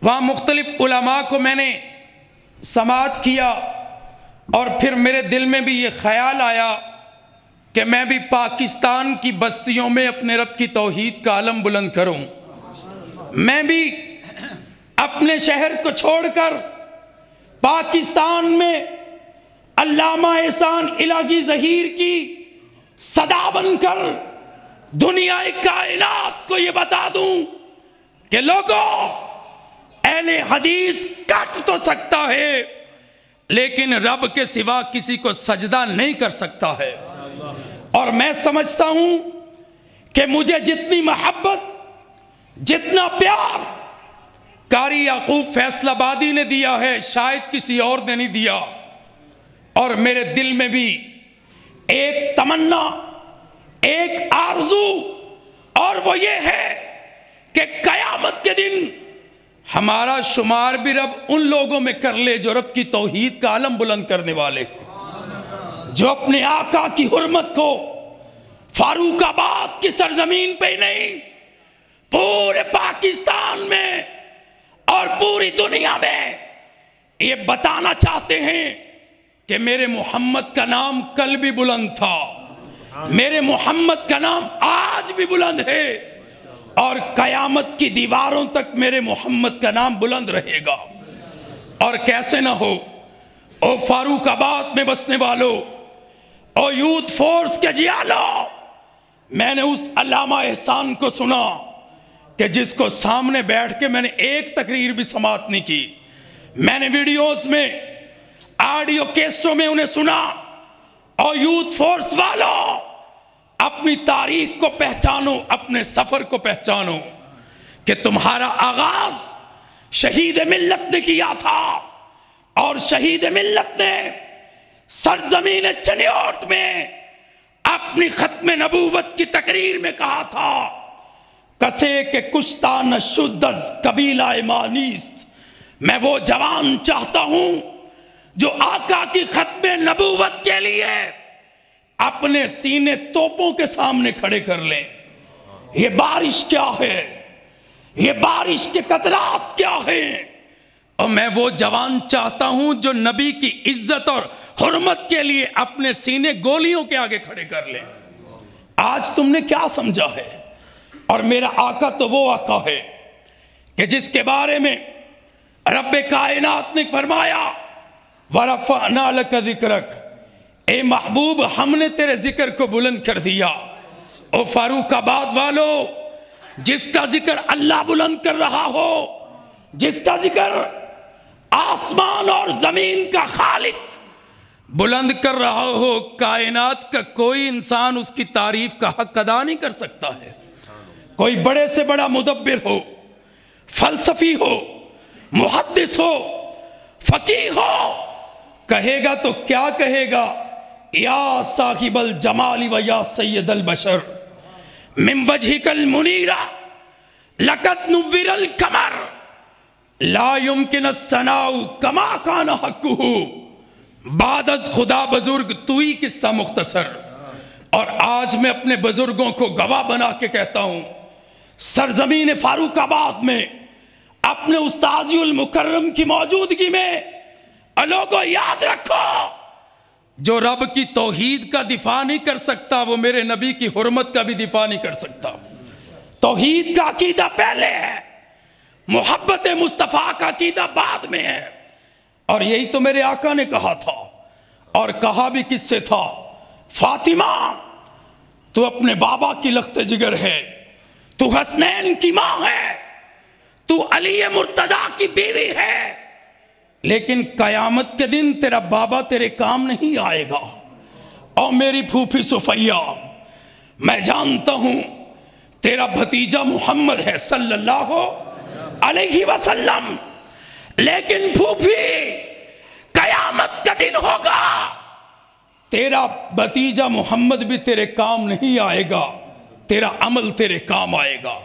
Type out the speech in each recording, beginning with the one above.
وہاں مختلف علماء کو میں نے سماعت کیا اور پھر میرے دل میں بھی یہ خیال آیا کہ میں بھی پاکستان کی بستیوں میں اپنے رب کی توحید کا علم بلند کروں. میں بھی اپنے شہر کو چھوڑ کر پاکستان میں علامہ احسان الہی ظہیر کی صدا بن کر دنیا کائنات کو یہ بتا دوں کہ لوگوں، اہل حدیث کٹ تو سکتا ہے لیکن رب کے سوا کسی کو سجدہ نہیں کر سکتا ہے. اور میں سمجھتا ہوں کہ مجھے جتنی محبت، جتنا پیار قاری یعقوب فیصل آبادی نے دیا ہے شاید کسی اور نے نہیں دیا. اور میرے دل میں بھی ایک تمنا، ایک آرزو، اور وہ یہ ہے کہ قیامت کے دن ہمارا شمار بھی رب ان لوگوں میں کر لے جو رب کی توحید کا علم بلند کرنے والے ہیں، جو اپنے آقا کی حرمت کو فاروق آباد کی سرزمین پہ نہیں، پورے پاکستان میں اور پوری دنیا میں یہ بتانا چاہتے ہیں کہ میرے محمد کا نام کل بھی بلند تھا، میرے محمد کا نام آج بھی بلند ہے، اور قیامت کی دیواروں تک میرے محمد کا نام بلند رہے گا. اور کیسے نہ ہو، او فاروق آباد میں بسنے والوں، او یوتھ فورس کے جیالو، میں نے اس علامہ احسان کو سنا کہ جس کو سامنے بیٹھ کے میں نے ایک تقریر بھی سماعت نہیں کی. میں نے ویڈیوز میں، آڈیو کیسٹوں میں انہیں سنا. اور یوتھ فورس والوں، اپنی تاریخ کو پہچانو، اپنے سفر کو پہچانو کہ تمہارا آغاز شہید ملت نے کیا تھا، اور شہید ملت نے سرزمین چنیوٹ میں اپنی ختم نبوت کی تقریر میں کہا تھا، کسے کے کشتا نہ شد از قبیلہ مانیست. میں وہ جوان چاہتا ہوں جو آقا کی ختم نبوت کے لیے اپنے سینے توپوں کے سامنے کھڑے کر لیں. یہ بارش کیا ہے، یہ بارش کے قطرات کیا ہیں، اور میں وہ جوان چاہتا ہوں جو نبی کی عزت اور حرمت کے لیے اپنے سینے گولیوں کے آگے کھڑے کر لیں. آج تم نے کیا سمجھا ہے؟ اور میرا آقا تو وہ آقا ہے کہ جس کے بارے میں رب کائنات نے فرمایا وَرَفَعْنَا لَكَ ذِكْرَكَ، اے محبوب ہم نے تیرے ذکر کو بلند کر دیا. او فاروق آباد والو، جس کا ذکر اللہ بلند کر رہا ہو، جس کا ذکر آسمان اور زمین کا خالق بلند کر رہا ہو، کائنات کا کوئی انسان اس کی تعریف کا حق ادا نہیں کر سکتا ہے. کوئی بڑے سے بڑا مدبر ہو، فلسفی ہو، محدث ہو، فقیہ ہو، کہے گا تو کیا کہے گا؟ یا صاحب الجمال و یا سید البشر من وجہک المنیر لقد نور القمر لا يمکن الثناء کما کان حقہ. بعد از خدا بزرگ تو ہی قصہ مختصر. اور آج میں اپنے بزرگوں کو گواہ بنا کے کہتا ہوں، سرزمین فاروق آباد میں اپنے استاذی المکرم کی موجودگی میں لوگوں یاد رکھو، جو رب کی توحید کا دفاع نہیں کر سکتا وہ میرے نبی کی حرمت کا بھی دفاع نہیں کر سکتا. توحید کا عقیدہ پہلے ہے، محبت مصطفیٰ کا عقیدہ بعد میں ہے. اور یہی تو میرے آقا نے کہا تھا، اور کہا بھی کس سے تھا؟ فاطمہ تو اپنے بابا کی لخت جگر ہے، تو حسنین کی ماں ہے، تو علی مرتضیٰ کی بیوی ہے، لیکن قیامت کے دن تیرا بابا تیرے کام نہیں آئے گا. اور میری پھوپھی صفیہ، میں جانتا ہوں تیرا بھتیجا محمد ہے صلی اللہ علیہ وسلم، لیکن پھوپھی قیامت کا دن ہوگا، تیرا بھتیجا محمد بھی تیرے کام نہیں آئے گا، تیرا عمل تیرے کام آئے گا.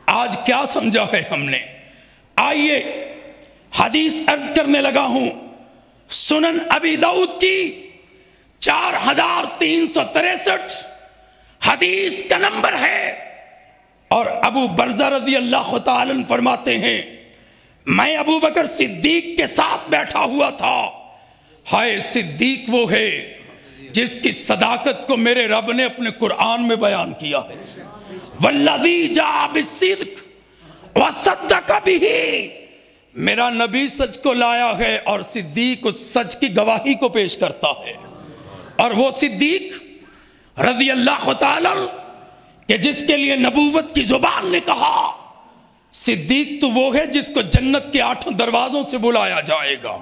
آج کیا سمجھا ہے ہم نے؟ آئیے حدیث عرض کرنے لگا ہوں. سنن ابی داؤد کی 4363 حدیث کا نمبر ہے. اور ابو برزہ رضی اللہ تعالیٰ عنہ فرماتے ہیں میں ابو بکر صدیق کے ساتھ بیٹھا ہوا تھا۔ ہائے صدیق وہ ہے جس کی صداقت کو میرے رب نے اپنے قرآن میں بیان کیا ہے۔ والذی جاء بالصدق وصدق بہ، میرا نبی سچ کو لایا ہے اور صدیق اس سچ کی گواہی کو پیش کرتا ہے۔ اور وہ صدیق رضی اللہ تعالی کہ جس کے لیے نبوت کی زبان نے کہا، صدیق تو وہ ہے جس کو جنت کے 8 دروازوں سے بلایا جائے گا۔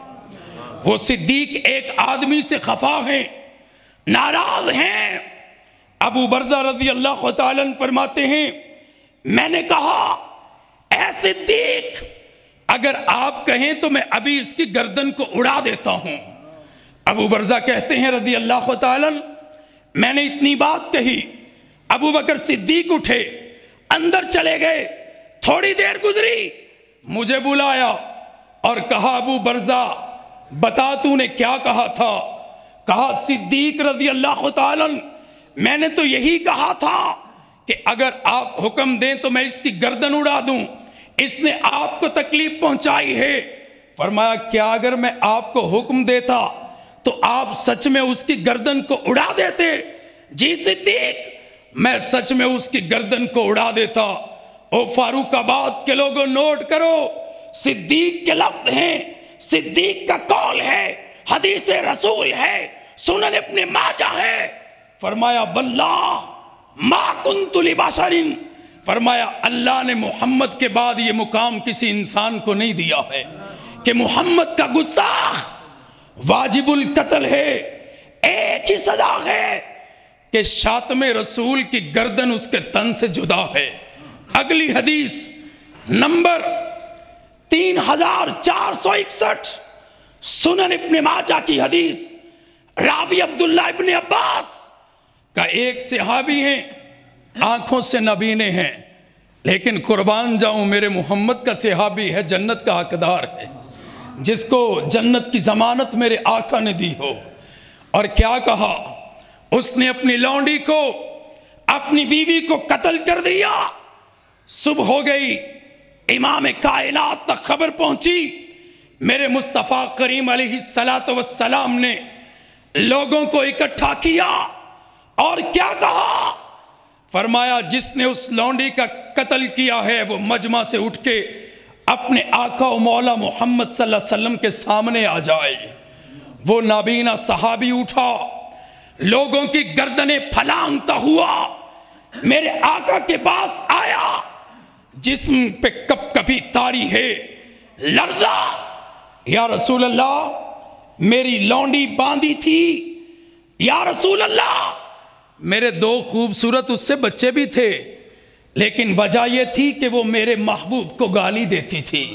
وہ صدیق ایک آدمی سے خفا ہیں، ناراض ہیں۔ ابو بردہ رضی اللہ تعالیٰ فرماتے ہیں میں نے کہا اے صدیق اگر آپ کہیں تو میں ابھی اس کی گردن کو اڑا دیتا ہوں۔ ابو برزہ کہتے ہیں رضی اللہ تعالیٰ میں نے اتنی بات کہی، ابو بکر صدیق اٹھے اندر چلے گئے، تھوڑی دیر گزری مجھے بلایا اور کہا ابو برزہ بتا تو نے کیا کہا تھا؟ کہا صدیق رضی اللہ تعالیٰ میں نے تو یہی کہا تھا کہ اگر آپ حکم دیں تو میں اس کی گردن اڑا دوں، اس نے آپ کو تکلیف پہنچائی ہے۔ فرمایا کیا اگر میں آپ کو حکم دیتا تو آپ سچ میں اس کی گردن کو اڑا دیتے؟ جی صدیق میں سچ میں اس کی گردن کو اڑا دیتا۔ او فاروق آباد کے لوگوں نوٹ کرو، صدیق کے لفظ ہیں، صدیق کا قول ہے، حدیث رسول ہے، سنن ابن ماجہ ہے۔ فرمایا واللہ ما کنت لبشر، فرمایا اللہ نے محمد کے بعد یہ مقام کسی انسان کو نہیں دیا ہے کہ محمد کا گستاخ واجب القتل ہے، ایک ہی سزا ہے کہ شاتم رسول کی گردن اس کے تن سے جدا ہے۔ اگلی حدیث نمبر 3461 سنن ابن ماجہ کی حدیث، راوی عبداللہ ابن عباس کا ایک صحابی ہیں، آنکھوں سے نبینے ہیں، لیکن قربان جاؤں میرے محمد کا صحابی ہے، جنت کا حقدار ہے، جس کو جنت کی ضمانت میرے آقا نے دی ہو۔ اور کیا کہا؟ اس نے اپنی لونڈی کو، اپنی بیوی کو قتل کر دیا۔ صبح ہو گئی، امام کائنات تک خبر پہنچی، میرے مصطفیٰ کریم علیہ السلام نے لوگوں کو اکٹھا کیا اور کیا کہا؟ فرمایا جس نے اس لونڈی کا قتل کیا ہے وہ مجمع سے اٹھ کے اپنے آقا و مولا محمد صلی اللہ علیہ وسلم کے سامنے آ جائے۔ وہ نابینا صحابی اٹھا، لوگوں کی گردنیں پھلانگتا ہوا میرے آقا کے پاس آیا، جسم پہ کپ کپی تاری ہے، لرزا، یا رسول اللہ میری لونڈی باندھی تھی، یا رسول اللہ میرے 2 خوبصورت اس سے بچے بھی تھے، لیکن وجہ یہ تھی کہ وہ میرے محبوب کو گالی دیتی تھی،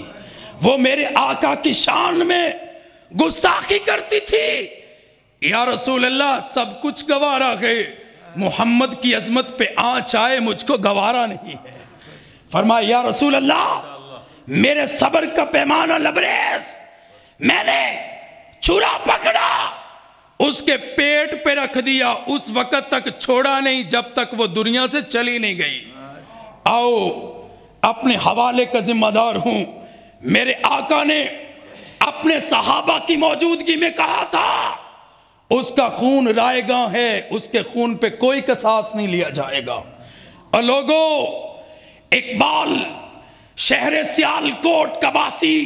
وہ میرے آقا کی شان میں گستاخی کرتی تھی۔ یا رسول اللہ سب کچھ گوارا ہے، محمد کی عظمت پہ آنچ آئے مجھ کو گوارا نہیں ہے۔ فرمایا یا رسول اللہ میرے صبر کا پیمانہ لبریز، میں نے چھرا پکڑا، اس کے پیٹ پہ رکھ دیا، اس وقت تک چھوڑا نہیں جب تک وہ دنیا سے چلی نہیں گئی۔ آؤ اپنے حوالے کا ذمہ دار ہوں، میرے آقا نے اپنے صحابہ کی موجودگی میں کہا تھا اس کا خون رائے گاں ہے، اس کے خون پہ کوئی قصاص نہیں لیا جائے گا۔ اور لوگوں، اقبال شہر سیالکوٹ کا باسی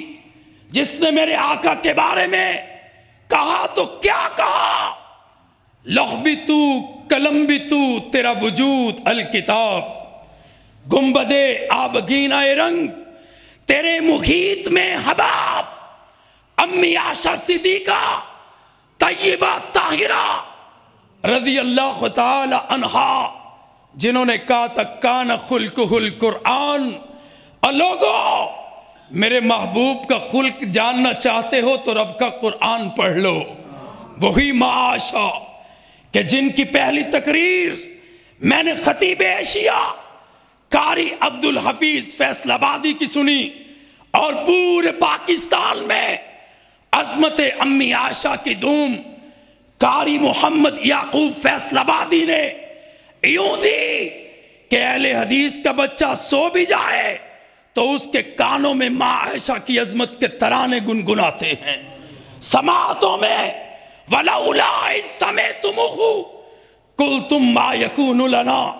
جس نے میرے آقا کے بارے میں کہا تو کیا کہا؟ لوح بھی تو قلم بھی تو تیرا وجود الکتاب، گنبد آبگینہ رنگ تیرے محیط میں حباب، امی عائشہ صدیقہ طیبہ طاہرہ رضی اللہ تعالی عنہا جنہوں نے کہا تک کان خلقہ القرآن۔ اور لوگوں میرے محبوب کا خلق جاننا چاہتے ہو تو رب کا قرآن پڑھ لو۔ وہی معاشہ کہ جن کی پہلی تقریر میں نے خطیب ایشیا قاری عبدالحفیظ فیصل آبادی کی سنی، اور پورے پاکستان میں عظمت امی عائشہ کی دھوم قاری محمد یعقوب فیصل آبادی نے یوں دی کہ اہل حدیث کا بچہ سو بھی جائے تو اس کے کانوں میں ماں عائشہ کی عظمت کے ترانے گنگناتے ہیں. سماعتوں میں وَلَوْلَا إِذْ سَمِعْتُمُوهُ قُلْتُمْ مَا يَكُونُ لَنَا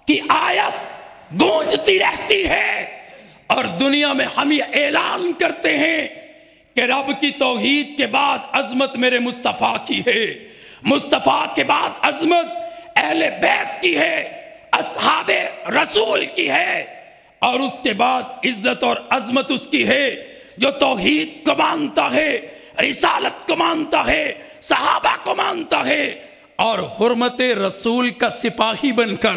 کی آیت گونجتی رہتی ہے، اور دنیا میں ہم یہ اعلان کرتے ہیں کہ رب کی توحید کے بعد عظمت میرے مصطفیٰ کی ہے، مصطفیٰ کے بعد عظمت اہل بیت کی ہے، اصحاب رسول کی ہے، اور اس کے بعد عزت اور عظمت اس کی ہے جو توحید کو مانتا ہے، رسالت کو مانتا ہے، صحابہ کو مانتا ہے، اور حرمت رسول کا سپاہی بن کر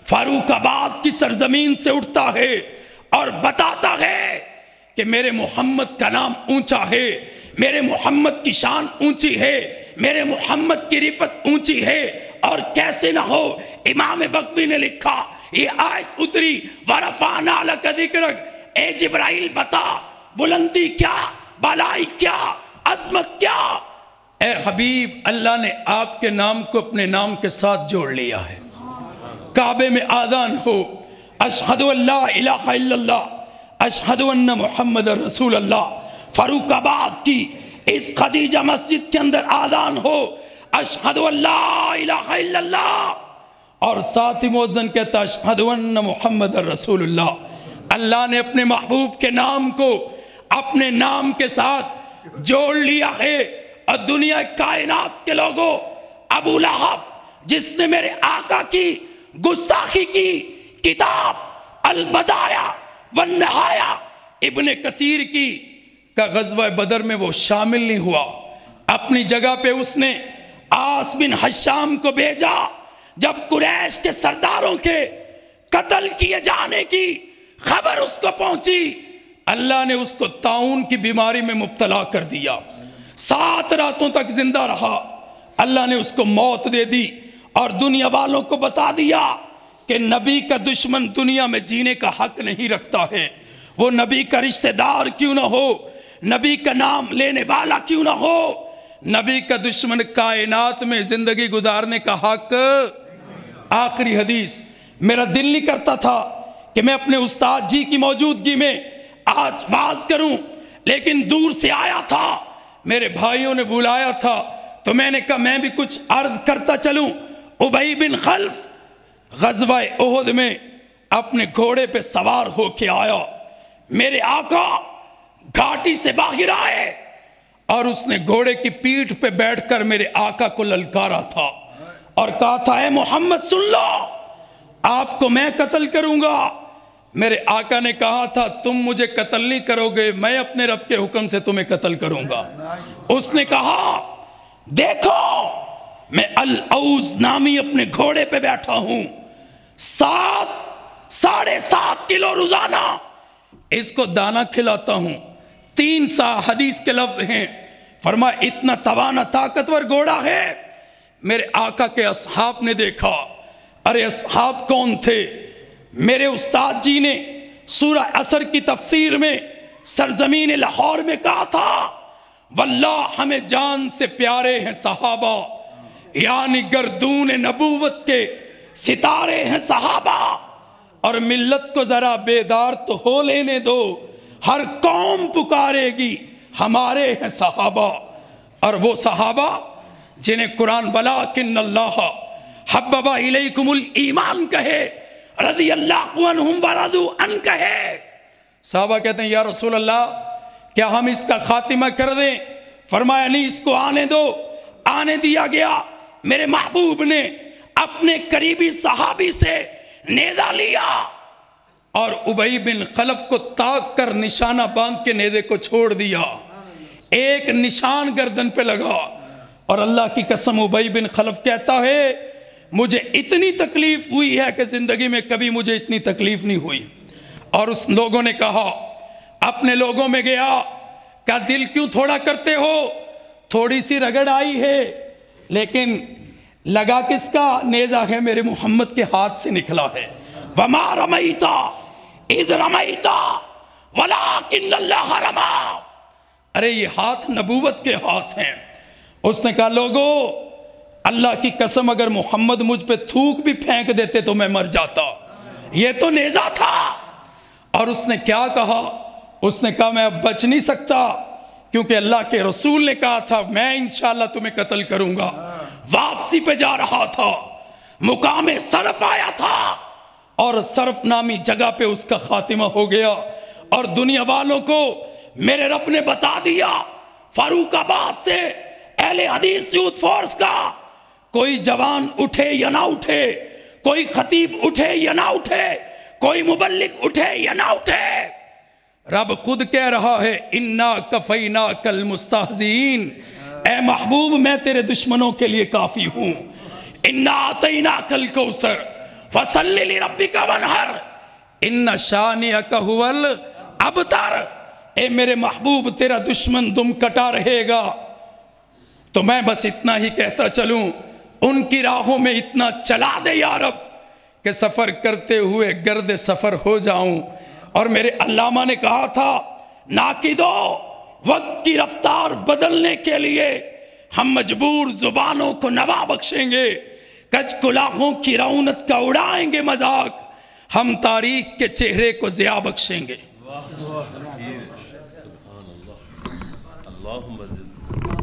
فاروق آباد کی سرزمین سے اٹھتا ہے اور بتاتا ہے کہ میرے محمد کا نام اونچا ہے، میرے محمد کی شان اونچی ہے، میرے محمد کی رفت اونچی ہے. اور کیسے نہ ہو، امام بغوی نے لکھا، یہ آیت اتری وَرَفَعْنَا لَكَ ذِكْرَكَ، اے جبرائیل بتا بلندی کیا، بالائی کیا، عظمت کیا. اے حبیب، اللہ نے آپ کے نام کو اپنے نام کے ساتھ جوڑ لیا ہے. کعبے میں آذان ہو، اشہد ان لا الہ الا اللہ، اشہد ان محمد رسول اللہ. فاروق آباد کی اس خدیجہ مسجد کے اندر آذان ہو، اشہد ان لا الہ الا اللہ، اور ساتھ ہی مؤذن کہتا اشہد ان محمد رسول اللہ. اللہ نے اپنے محبوب کے نام کو اپنے نام کے ساتھ جوڑ لیا ہے. اور دنیا کائنات کے لوگوں، ابو لہب جس نے میرے آقا کی گستاخی کی، کتاب البدایہ والنہایہ ابن کثیر کی کا غزوہ بدر میں وہ شامل نہیں ہوا. اپنی جگہ پہ اس نے آس بن حشام کو بھیجا. جب قریش کے سرداروں کے قتل کیے جانے کی خبر اس کو پہنچی، اللہ نے اس کو طاعون کی بیماری میں مبتلا کر دیا. 7 راتوں تک زندہ رہا. اللہ نے اس کو موت دے دی اور دنیا والوں کو بتا دیا کہ نبی کا دشمن دنیا میں جینے کا حق نہیں رکھتا ہے. وہ نبی کا رشتہ دار کیوں نہ ہو، نبی کا نام لینے والا کیوں نہ ہو، نبی کا دشمن کائنات میں زندگی گزارنے کا حق. آخری حدیث، میرا دل نہیں کرتا تھا کہ میں اپنے استاد جی کی موجودگی میں آج واز کروں، لیکن دور سے آیا تھا، میرے بھائیوں نے بلایا تھا تو میں نے کہا میں بھی کچھ عرض کرتا چلوں. ابی بن خلف غزوہ احد میں اپنے گھوڑے پہ سوار ہو کے آیا. میرے آقا گھاٹی سے باہر آئے اور اس نے گھوڑے کی پیٹھ پہ بیٹھ کر میرے آقا کو للکارا تھا اور کہا تھا اے محمد سن لو، آپ کو میں قتل کروں گا. میرے آقا نے کہا تھا تم مجھے قتل نہیں کرو گے، میں اپنے رب کے حکم سے تمہیں قتل کروں گا. اس نے کہا دیکھو میں الاوز نامی اپنے گھوڑے پہ بیٹھا ہوں، 7.5 کلو روزانہ اس کو دانا کھلاتا ہوں. 3 سا حدیث کے لفظ ہیں. فرمایا اتنا توانا طاقتور گھوڑا ہے. میرے آقا کے اصحاب نے دیکھا. ارے اصحاب کون تھے؟ میرے استاد جی نے سورہ عصر کی تفسیر میں سرزمین لاہور میں کہا تھا واللہ ہمیں جان سے پیارے ہیں صحابہ، یعنی گردون نبوت کے ستارے ہیں صحابہ. اور ملت کو ذرا بیدار تو ہو لینے دو، ہر قوم پکارے گی ہمارے ہیں صحابہ. اور وہ صحابہ جنہیں قرآن وَلَٰكِنَّ اللَّهَ حَبَّبَ إِلَيْكُمُ الْإِيمَانَ کہے، رضی اللہ عنہم ورضوا عنہ کہے. صحابہ کہتے ہیں یا رسول اللہ کیا ہم اس کا خاتمہ کر دیں؟ فرمایا نہیں، اس کو آنے دو. آنے دیا گیا. میرے محبوب نے اپنے قریبی صحابی سے نیزہ لیا اور ابی بن خلف کو تاک کر نشانہ باندھ کے نیزے کو چھوڑ دیا. ایک نشان گردن پہ لگا اور اللہ کی قسم ابی بن خلف کہتا ہے مجھے اتنی تکلیف ہوئی ہے کہ زندگی میں کبھی مجھے اتنی تکلیف نہیں ہوئی. اور اس لوگوں نے کہا، اپنے لوگوں میں گیا، کہا دل کیوں تھوڑا کرتے ہو؟ تھوڑی سی رگڑ آئی ہے، لیکن لگا کس کا؟ نیزہ ہے میرے محمد کے ہاتھ سے نکلا ہے. وَمَا رَمَيْتَ إِذْ رَمَيْتَ وَلَٰكِنَّ اللَّهَ رَمَىٰ. ارے یہ ہاتھ نبوت کے ہاتھ ہیں. اس نے کہا لوگو اللہ کی قسم اگر محمد مجھ پہ تھوک بھی پھینک دیتے تو میں مر جاتا. یہ تو نیزہ تھا. اور اس نے کیا کہا؟ اس نے کہا میں اب بچ نہیں سکتا، کیونکہ اللہ کے رسول نے کہا تھا میں انشاءاللہ تمہیں قتل کروں گا۔ واپسی پہ جا رہا تھا، مقام صرف آیا تھا، اور صرف نامی جگہ پہ اس کا خاتمہ ہو گیا۔ اور دنیا والوں کو میرے رب نے بتا دیا، فاروق آباد سے اہل حدیث یوتھ فورس کا کوئی جوان اٹھے یا نہ اٹھے، کوئی خطیب اٹھے یا نہ اٹھے، کوئی مبلغ اٹھے یا نہ اٹھے، رب خود کہہ رہا ہے اِنَّا كَفَيْنَاكَ الْمُسْتَهْزِئِينَ، اے محبوب میں تیرے دشمنوں کے لیے کافی ہوں۔ اِنَّا أَعْطَيْنَاكَ الْكَوْثَرَ فَصَلِّ لِرَبِّكَ وَانْحَرْ إِنَّ شَانِئَكَ هُوَ الْأَبْتَرُ، اے میرے محبوب تیرا دشمن دم کٹا رہے گا۔ تو میں بس اتنا ہی کہتا چلوں، ان کی راہوں میں اتنا چلا دے یا رب کہ سفر کرتے ہوئے گرد سفر ہو جاؤں۔ اور میرے علامہ نے کہا تھا ناقدو، وقت کی رفتار بدلنے کے لیے ہم مجبور زبانوں کو نوا بخشیں گے، کج کلاہوں کی رونت کا اڑائیں گے مذاق، ہم تاریخ کے چہرے کو ضیاء بخشیں گے۔ اللہم زد